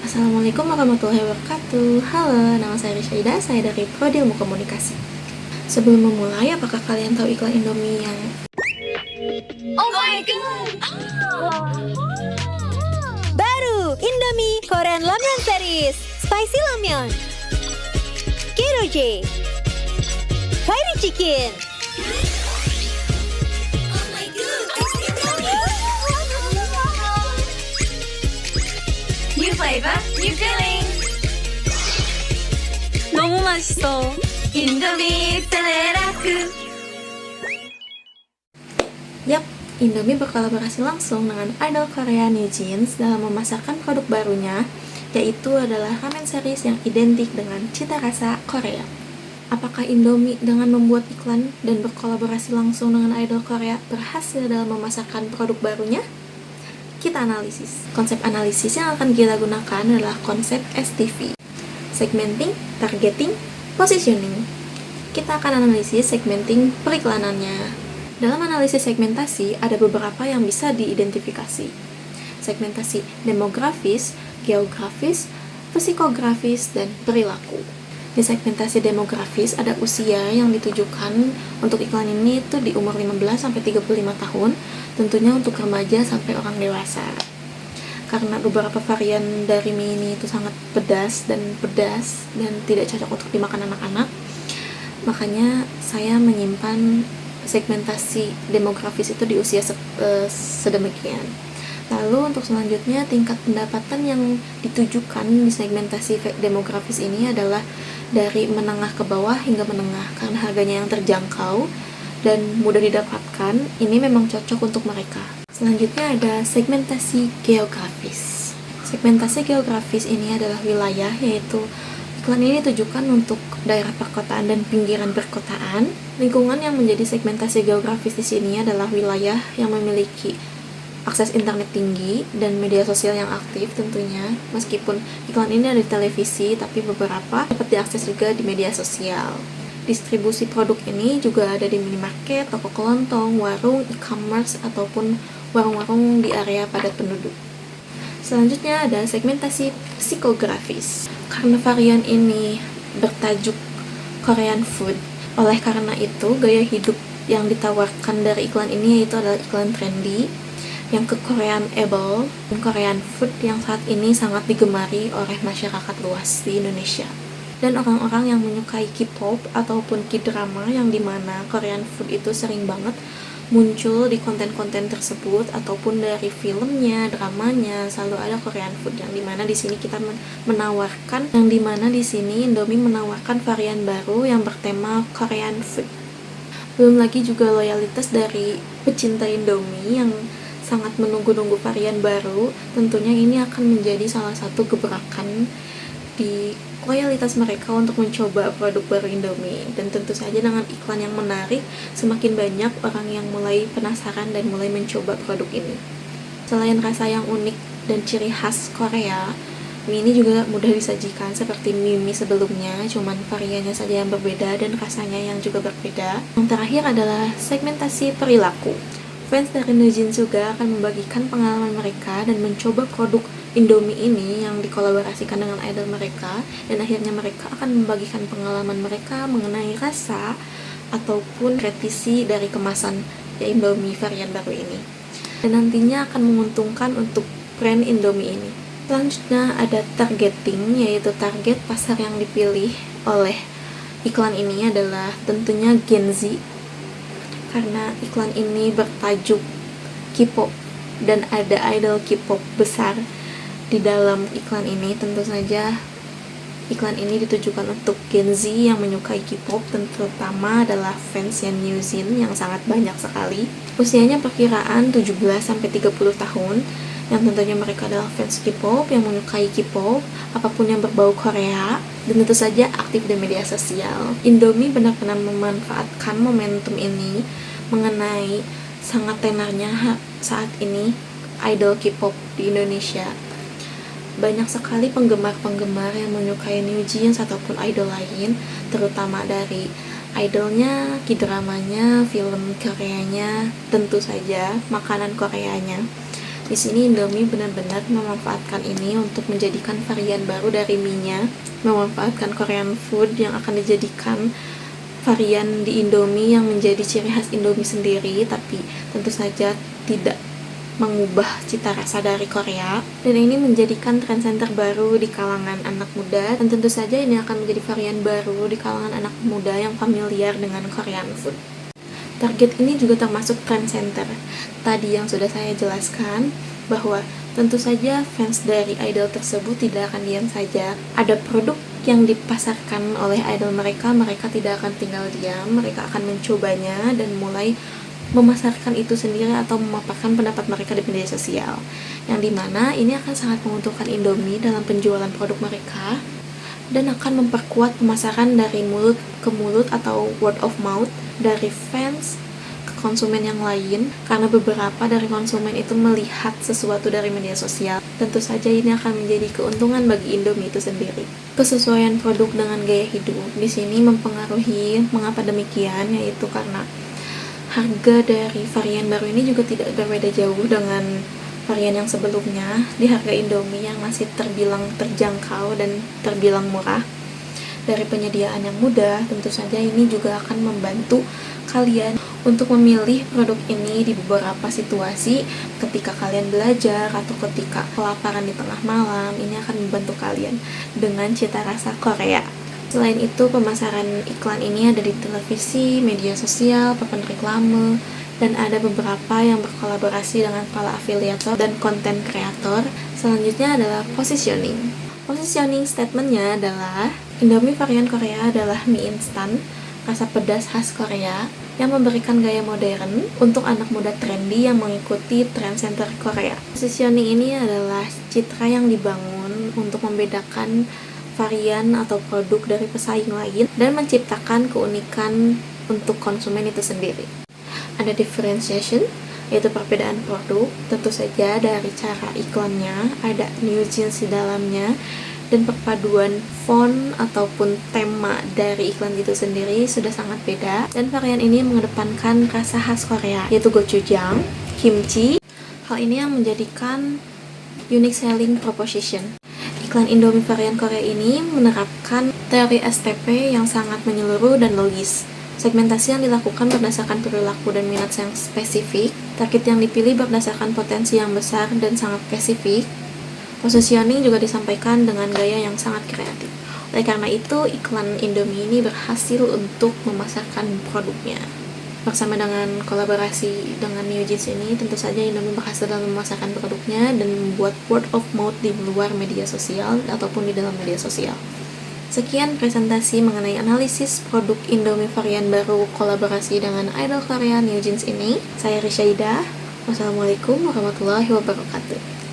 Assalamualaikum warahmatullahi wabarakatuh. Halo, nama saya Rishaida, saya dari Prodi Ilmu Komunikasi. Sebelum memulai, apakah kalian tahu iklan Indomie yang Oh my god! Baru Indomie Korean Ramyeon Series Spicy Ramyeon Keroje Fiery Chicken. Oh my god! New flavor, new feeling. 너무 맛있어. 인도미 셀레라크. Yap, Indomie berkolaborasi langsung dengan idol Korea New Jeans dalam memasarkan produk barunya, yaitu adalah ramen series yang identik dengan cita rasa Korea. Apakah Indomie dengan membuat iklan dan berkolaborasi langsung dengan idol Korea berhasil dalam memasarkan produk barunya? Kita analisis. Konsep analisis yang akan kita gunakan adalah konsep STV. Segmenting, targeting, positioning. Kita akan analisis segmenting periklanannya. Dalam analisis segmentasi, ada beberapa yang bisa diidentifikasi. Segmentasi demografis, geografis, psikografis, dan perilaku. Di segmentasi demografis, ada usia yang ditujukan untuk iklan ini itu di umur 15-35 tahun, tentunya untuk remaja sampai orang dewasa. Karena beberapa varian dari mie ini itu sangat pedas dan tidak cocok untuk dimakan anak-anak, makanya saya menyimpan segmentasi demografis itu di usia sedemikian. Lalu untuk selanjutnya, tingkat pendapatan yang ditujukan di segmentasi demografis ini adalah dari menengah ke bawah hingga menengah, karena harganya yang terjangkau dan mudah didapatkan. Ini memang cocok untuk mereka. Selanjutnya ada segmentasi geografis. Segmentasi geografis ini adalah wilayah, yaitu iklan ini ditujukan untuk daerah perkotaan dan pinggiran perkotaan. Lingkungan yang menjadi segmentasi geografis di sini adalah wilayah yang memiliki akses internet tinggi dan media sosial yang aktif tentunya. Meskipun iklan ini ada di televisi, tapi beberapa dapat diakses juga di media sosial. Distribusi produk ini juga ada di minimarket, toko kelontong, warung, e-commerce, ataupun warung-warung di area padat penduduk. Selanjutnya ada segmentasi psikografis. Karena varian ini bertajuk Korean food, oleh karena itu gaya hidup yang ditawarkan dari iklan ini yaitu adalah iklan trendy yang ke Korean-able dan Korean food yang saat ini sangat digemari oleh masyarakat luas di Indonesia. Dan orang-orang yang menyukai K-pop ataupun K-drama, yang dimana Korean food itu sering banget muncul di konten-konten tersebut, ataupun dari filmnya, dramanya selalu ada Korean food, yang dimana di sini kita menawarkan, yang dimana di sini Indomie menawarkan varian baru yang bertema Korean food. Belum lagi juga loyalitas dari pecinta Indomie yang sangat menunggu-nunggu varian baru. Tentunya ini akan menjadi salah satu gebrakan di loyalitas mereka untuk mencoba produk baru Indomie. Dan tentu saja dengan iklan yang menarik, semakin banyak orang yang mulai penasaran dan mulai mencoba produk ini. Selain rasa yang unik dan ciri khas Korea, mie ini juga mudah disajikan seperti mie sebelumnya, cuman variannya saja yang berbeda dan rasanya yang juga berbeda. Yang terakhir adalah segmentasi perilaku. Fans dari New Jeans juga akan membagikan pengalaman mereka dan mencoba produk Indomie ini yang dikolaborasikan dengan idol mereka, dan akhirnya mereka akan membagikan pengalaman mereka mengenai rasa ataupun revisi dari kemasan Indomie varian baru ini, dan nantinya akan menguntungkan untuk brand Indomie ini. Selanjutnya ada targeting, yaitu target pasar yang dipilih oleh iklan ini adalah tentunya Gen Z, karena iklan ini bertajuk K-pop dan ada idol K-pop besar di dalam iklan ini. Tentu saja iklan ini ditujukan untuk Gen Z yang menyukai K-pop, dan terutama adalah fans yang New Jeans yang sangat banyak sekali. Usianya perkiraan 17-30 tahun, yang tentunya mereka adalah fans K-pop yang menyukai K-pop, apapun yang berbau Korea, dan tentu saja aktif di media sosial. Indomie benar-benar memanfaatkan momentum ini mengenai sangat tenarnya saat ini idol K-pop di Indonesia. Banyak sekali penggemar-penggemar yang menyukai New Jeans ataupun idol lain, terutama dari idolnya, K-dramanya, film Koreanya, tentu saja makanan Koreanya. Di sini Indomie benar-benar memanfaatkan ini untuk menjadikan varian baru dari mie-nya, memanfaatkan Korean food yang akan dijadikan varian di Indomie yang menjadi ciri khas Indomie sendiri, tapi tentu saja tidak mengubah cita rasa dari Korea. Dan ini menjadikan trend center baru di kalangan anak muda, dan tentu saja ini akan menjadi varian baru di kalangan anak muda yang familiar dengan Korean food. Target ini juga termasuk trend center. Tadi yang sudah saya jelaskan bahwa tentu saja fans dari idol tersebut tidak akan diam saja. Ada produk yang dipasarkan oleh idol mereka tidak akan tinggal diam, mereka akan mencobanya dan mulai memasarkan itu sendiri atau memaparkan pendapat mereka di media sosial, yang dimana ini akan sangat menguntungkan Indomie dalam penjualan produk mereka dan akan memperkuat pemasaran dari mulut ke mulut atau word of mouth dari fans ke konsumen yang lain, karena beberapa dari konsumen itu melihat sesuatu dari media sosial. Tentu saja ini akan menjadi keuntungan bagi Indomie itu sendiri. Kesesuaian produk dengan gaya hidup di sini mempengaruhi mengapa demikian, yaitu karena harga dari varian baru ini juga tidak berbeda jauh dengan varian yang sebelumnya. Di harga Indomie yang masih terbilang terjangkau dan terbilang murah, dari penyediaan yang mudah, tentu saja ini juga akan membantu kalian untuk memilih produk ini di beberapa situasi ketika kalian belajar atau ketika kelaparan di tengah malam. Ini akan membantu kalian dengan cita rasa Korea. Selain itu, pemasaran iklan ini ada di televisi, media sosial, papan reklame, dan ada beberapa yang berkolaborasi dengan para afiliator dan konten kreator. Selanjutnya adalah positioning. Positioning statementnya adalah Indomie varian Korea adalah mie instan rasa pedas khas Korea yang memberikan gaya modern untuk anak muda trendy yang mengikuti trend center Korea. Positioning ini adalah citra yang dibangun untuk membedakan varian atau produk dari pesaing lain dan menciptakan keunikan untuk konsumen itu sendiri. Ada differentiation, yaitu perbedaan produk, tentu saja dari cara iklannya, ada new jeans di dalamnya, dan perpaduan font ataupun tema dari iklan itu sendiri sudah sangat beda. Dan varian ini mengedepankan rasa khas Korea, yaitu gochujang, kimchi. Hal ini yang menjadikan unique selling proposition. Iklan Indomie varian Korea ini menerapkan teori STP yang sangat menyeluruh dan logis. Segmentasi yang dilakukan berdasarkan perilaku dan minat yang spesifik. Target yang dipilih berdasarkan potensi yang besar dan sangat spesifik. Positioning juga disampaikan dengan gaya yang sangat kreatif. Oleh karena itu, iklan Indomie ini berhasil untuk memasarkan produknya. Bersama dengan kolaborasi dengan New Jeans ini, tentu saja Indomie berhasil dalam memasarkan produknya dan membuat word of mouth di luar media sosial ataupun di dalam media sosial. Sekian presentasi mengenai analisis produk Indomie varian baru kolaborasi dengan idol Korea New Jeans ini. Saya Rishaida. Wassalamualaikum warahmatullahi wabarakatuh.